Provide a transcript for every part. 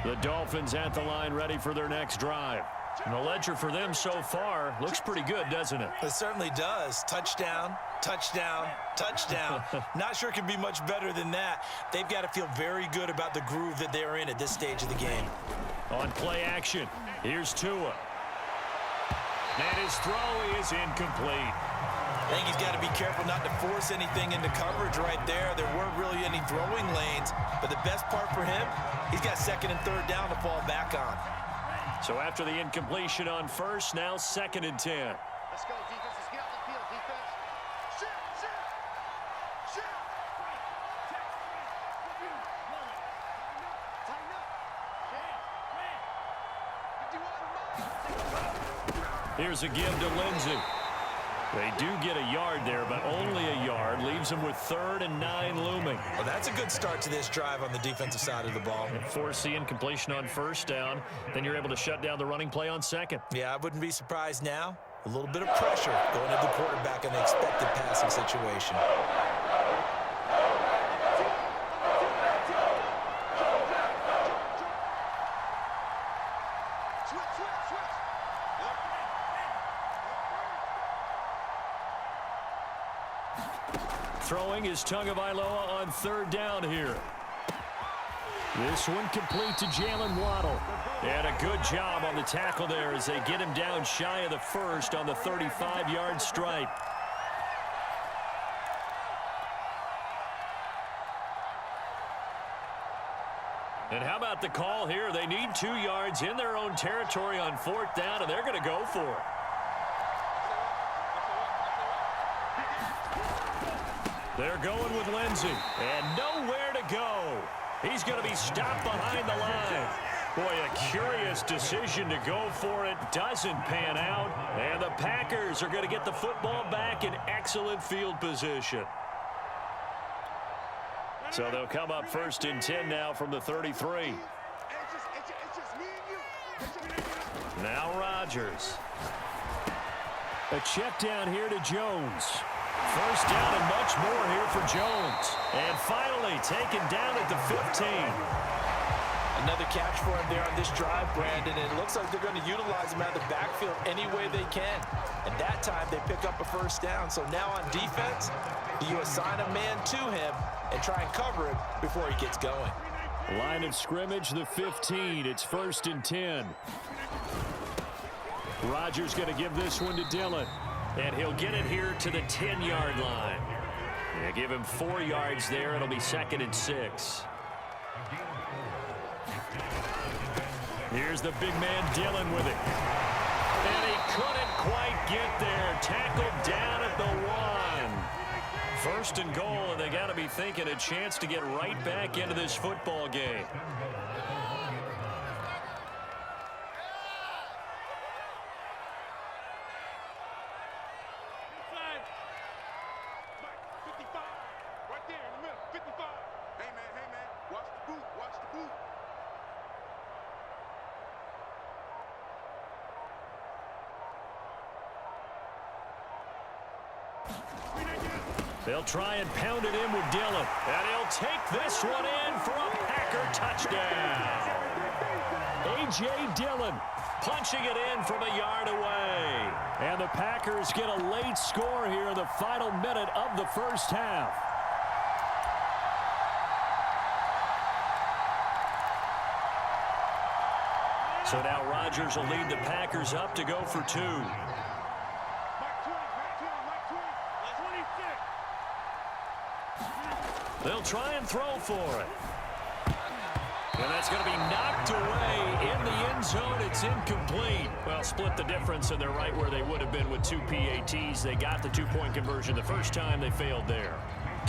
The Dolphins at the line ready for their next drive. And the ledger for them so far looks pretty good, doesn't it? It certainly does. Touchdown, touchdown, touchdown. Not sure it can be much better than that. They've got to feel very good about the groove that they're in at this stage of the game. On play action, here's Tua. And his throw is incomplete. I think he's got to be careful not to force anything into coverage right there. There weren't really any throwing lanes, but the best part for him, he's got second and third down to fall back on. So after the incompletion on first, now 2nd and 10. Let's go, defense. Let's get off the field, defense. Shoot, shoot, shoot. Tighten up. Here's a give to Lindsey. They do get a yard there, but only a yard. Leaves them with 3rd and 9 looming. Well, that's a good start to this drive on the defensive side of the ball. Force the incompletion on first down. Then you're able to shut down the running play on second. Yeah, I wouldn't be surprised now. A little bit of pressure going to the quarterback in the expected passing situation. Throwing is Tagovailoa on 3rd down here. This one complete to Jalen Waddle. And a good job on the tackle there as they get him down shy of the first on the 35-yard stripe. And how about the call here? They need 2 yards in their own territory on 4th down, and they're going to go for it. They're going with Lindsey, and nowhere to go. He's going to be stopped behind the line. Boy, a curious decision to go for it. Doesn't pan out, and the Packers are going to get the football back in excellent field position. So they'll come up 1st and 10 now from the 33. Now Rodgers. A check down here to Jones. 1st down and much more here for Jones. And finally taken down at the 15. Another catch for him there on this drive, Brandon. And it looks like they're going to utilize him out of the backfield any way they can. And that time they pick up a 1st down. So now on defense, you assign a man to him and try and cover him before he gets going. Line of scrimmage, the 15. It's 1st and 10. Rodgers going to give this one to Dillon. And he'll get it here to the 10-yard line. Yeah, give him 4 yards there. It'll be 2nd and 6. Here's the big man Dillon with it. And he couldn't quite get there. Tackled down at the 1. 1st and goal, and they got to be thinking a chance to get right back into this football game. They'll try and pound it in with Dillon. And he'll take this one in for a Packer touchdown. A.J. Dillon punching it in from a yard away. And the Packers get a late score here in the final minute of the 1st half. So now Rodgers will lead the Packers up to go for 2. They'll try and throw for it. And that's going to be knocked away in the end zone. It's incomplete. Well, split the difference, and they're right where they would have been with 2 PATs. They got the 2-point conversion the first time. They failed there.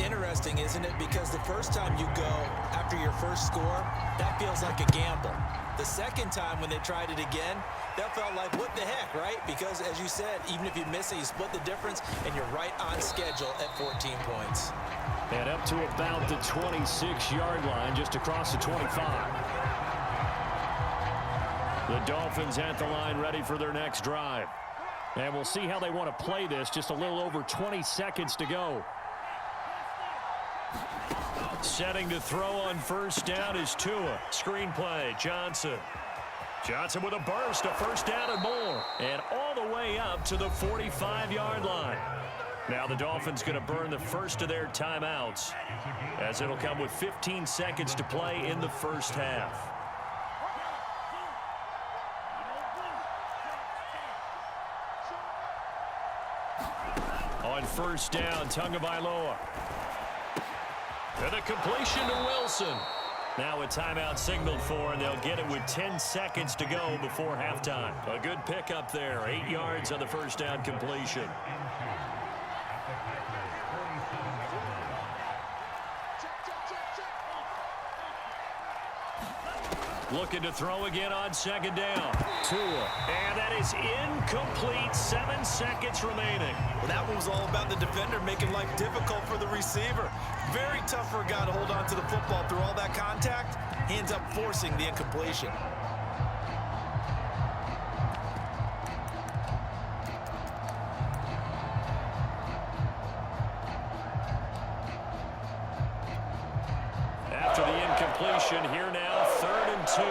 Interesting, isn't it? Because the first time you go after your first score, that feels like a gamble. The second time when they tried it again, that felt like, what the heck, right? Because, as you said, even if you miss it, you split the difference, and you're right on schedule at 14 points. And up to about the 26-yard line, just across the 25. The Dolphins at the line ready for their next drive. And we'll see how they want to play this. Just a little over 20 seconds to go. Setting to throw on first down is Tua. Screen play, Johnson. Johnson with a burst, a first down and more. And all the way up to the 45-yard line. Now the Dolphins going to burn the first of their timeouts, as it'll come with 15 seconds to play in the first half. On first down, Tagovailoa. And a completion to Wilson. Now a timeout signaled for, and they'll get it with 10 seconds to go before halftime. A good pickup there, 8 yards on the first down completion. Looking to throw again on second down. Tua. And that is incomplete. 7 seconds remaining. Well, that one was all about the defender making life difficult for the receiver. Very tough for a guy to hold on to the football through all that contact. He ends up forcing the incompletion. After the incompletion, here now, 3rd and 2.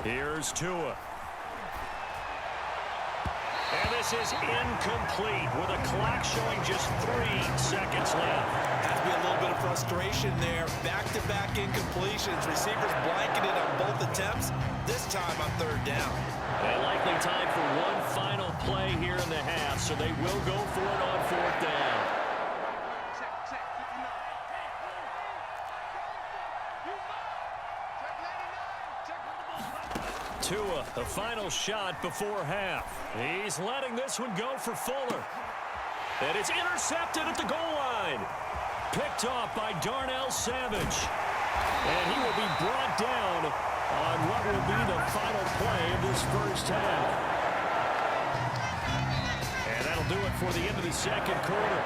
Here's Tua. And this is incomplete with a clock showing just 3 seconds left. Has to be a little bit of frustration there. Back-to-back incompletions. Receivers blanketed on both attempts, this time on 3rd down. And likely time for one final play here in the half, so they will go for it on 4th down. Tua, the final shot before half. He's letting this one go for Fuller. And it's intercepted at the goal line. Picked off by Darnell Savage. And he will be brought down on what will be the final play of this first half. And that'll do it for the end of the second quarter.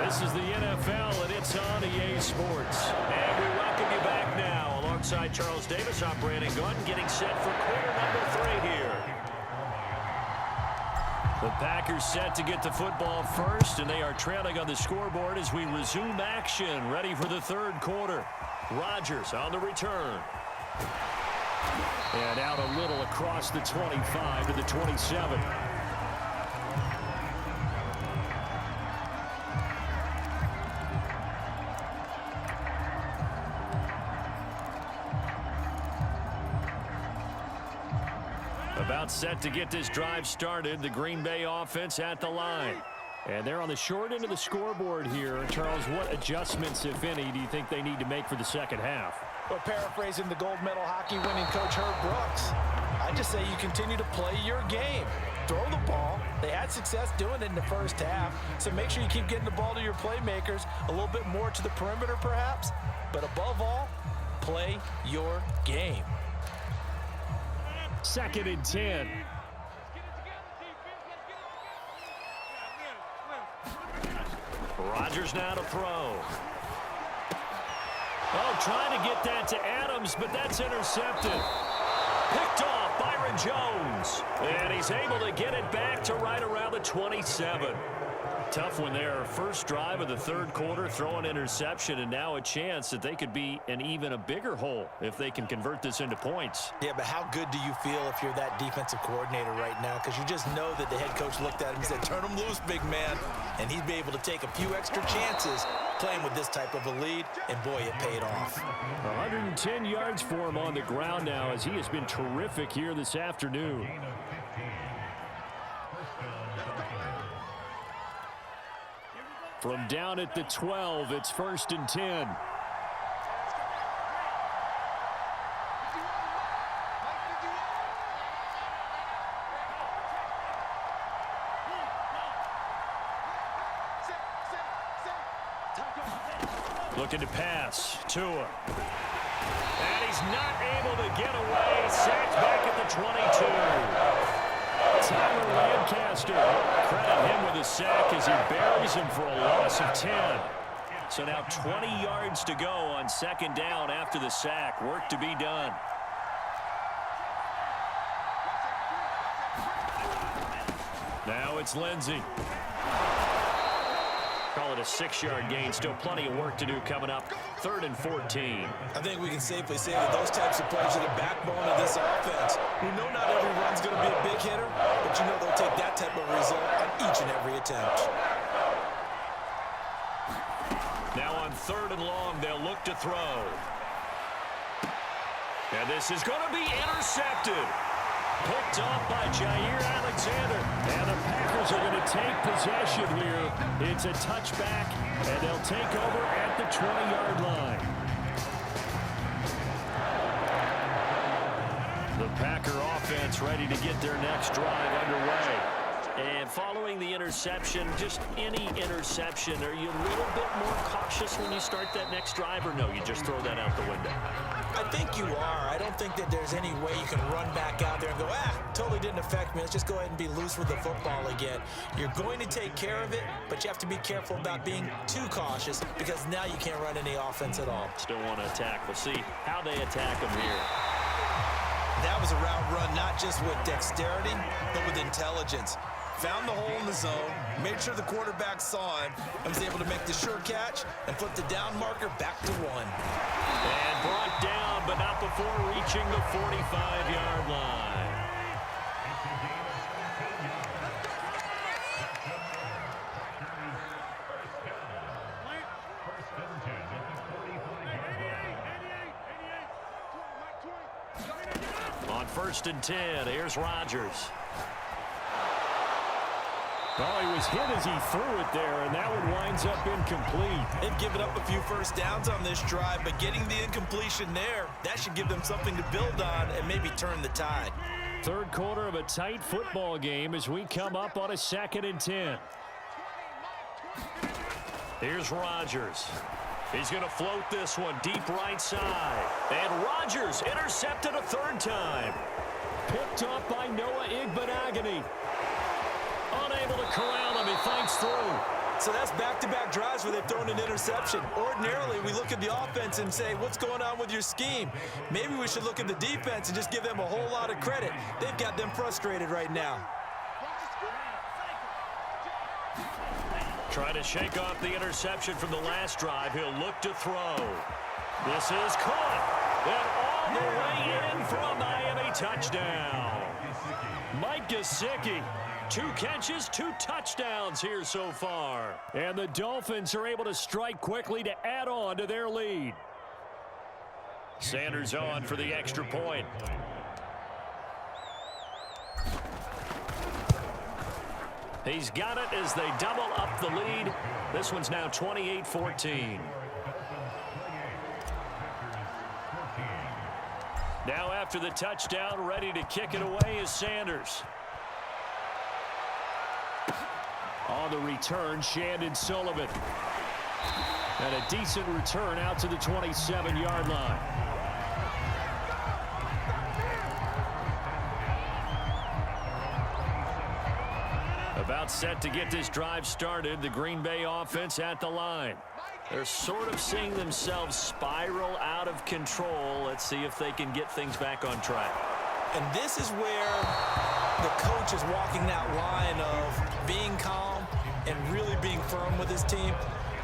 This is the NFL, and it's on EA Sports. And we welcome you back now alongside Charles Davis, I'm Brandon Gunn, getting set for quarter number 3 here. The Packers set to get the football first, and they are trailing on the scoreboard as we resume action, ready for the 3rd quarter. Rodgers on the return. And out a little across the 25 to the 27. About set to get this drive started. The Green Bay offense at the line. And they're on the short end of the scoreboard here. Charles, what adjustments, if any, do you think they need to make for the second half? Well, paraphrasing the gold medal hockey winning coach Herb Brooks, I just say you continue to play your game. Throw the ball. They had success doing it in the first half, so make sure you keep getting the ball to your playmakers, a little bit more to the perimeter perhaps, but above all, play your game. 2nd and 10. Rodgers now to throw. Oh, trying to get that to Adams, but that's intercepted. Picked off Byron Jones. And he's able to get it back to right around the 27. Tough one there. First drive of the 3rd quarter, throw an interception, and now a chance that they could be in even a bigger hole if they can convert this into points. Yeah, but how good do you feel if you're that defensive coordinator right now? Because you just know that the head coach looked at him and said, turn him loose, big man. And he'd be able to take a few extra chances playing with this type of a lead, and boy, it paid off. 110 yards for him on the ground now, as he has been terrific here this afternoon. From down at the 12, it's 1st and 10. Looking to pass. Tua. And he's not able to get away. Sacked back at the 22. Tyler Lancaster, credit him with a sack as he buries him for a loss of 10. So now 20 yards to go on 2nd down after the sack. Work to be done. Now it's Lindsey. Call it a 6-yard gain. Still plenty of work to do coming up. 3rd and 14. I think we can safely say that those types of plays are the backbone of this offense. We know not every run's going to be a big hitter, but you know they'll take that type of result on each and every attempt. Now on 3rd and long, they'll look to throw. And this is going to be intercepted. Picked off by Jair Alexander. And the Packers are going to take possession here. It's a touchback, and they'll take over at the 20-yard line. The Packer offense ready to get their next drive underway. And following the interception, just any interception, are you a little bit more cautious when you start that next drive, or no, you just throw that out the window? I think you are. I don't think that there's any way you can run back out there and go, totally didn't affect me. Let's just go ahead and be loose with the football again. You're going to take care of it, but you have to be careful about being too cautious because now you can't run any offense at all. Still want to attack. We'll see how they attack them here. That was a route run not just with dexterity, but with intelligence. Found the hole in the zone, made sure the quarterback saw him, and was able to make the sure catch and flip the down marker back to 1. And brought down, but not before reaching the 45-yard line. On 1st and 10, here's Rodgers. Oh, he was hit as he threw it there, and that one winds up incomplete. They've given up a few first downs on this drive, but getting the incompletion there, that should give them something to build on and maybe turn the tide. 3rd quarter of a tight football game as we come up on a 2nd and 10. Here's Rodgers. He's going to float this one deep right side. And Rodgers intercepted a 3rd time. Picked up by Noah Igbenogany. Unable to corral him. He fights through. So that's back-to-back drives where they've thrown an interception. Ordinarily, we look at the offense and say, what's going on with your scheme? Maybe we should look at the defense and just give them a whole lot of credit. They've got them frustrated right now. Try to shake off the interception from the last drive. He'll look to throw. This is caught. And all the way in for a Miami touchdown. Mike Gesicki. 2 catches, 2 touchdowns here so far. And the Dolphins are able to strike quickly to add on to their lead. Sanders on for the extra point. He's got it as they double up the lead. This one's now 28-14. Now after the touchdown, ready to kick it away is Sanders. On the return, Shandon Sullivan. And a decent return out to the 27-yard line. About set to get this drive started. The Green Bay offense at the line. They're sort of seeing themselves spiral out of control. Let's see if they can get things back on track. And this is where the coach is walking that line of being calm and really being firm with his team.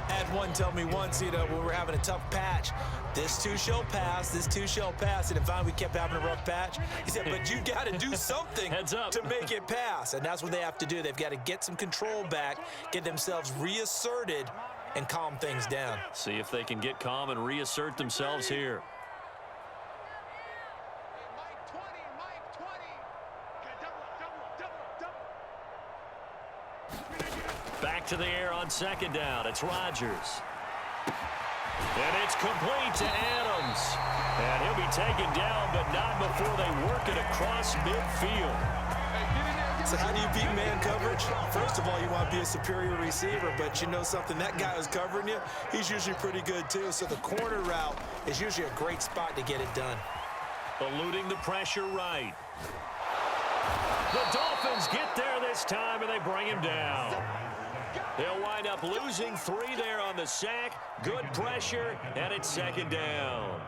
I had one tell me once, when we were having a tough patch, this too shall pass, this too shall pass. And finally we kept having a rough patch. He said, but you got to do something to make it pass. And that's what they have to do. They've got to get some control back, get themselves reasserted, and calm things down. See if they can get calm and reassert themselves here. Back to the air on 2nd down. It's Rodgers. And it's complete to Adams. And he'll be taken down, but not before they work it across midfield. So how do you beat man coverage? First of all, you want to be a superior receiver, but you know something, that guy who's covering you, he's usually pretty good too. So the corner route is usually a great spot to get it done. Eluding the pressure right. The Dolphins get there this time, and they bring him down. They'll wind up losing 3 there on the sack. Good pressure, and it's 2nd down.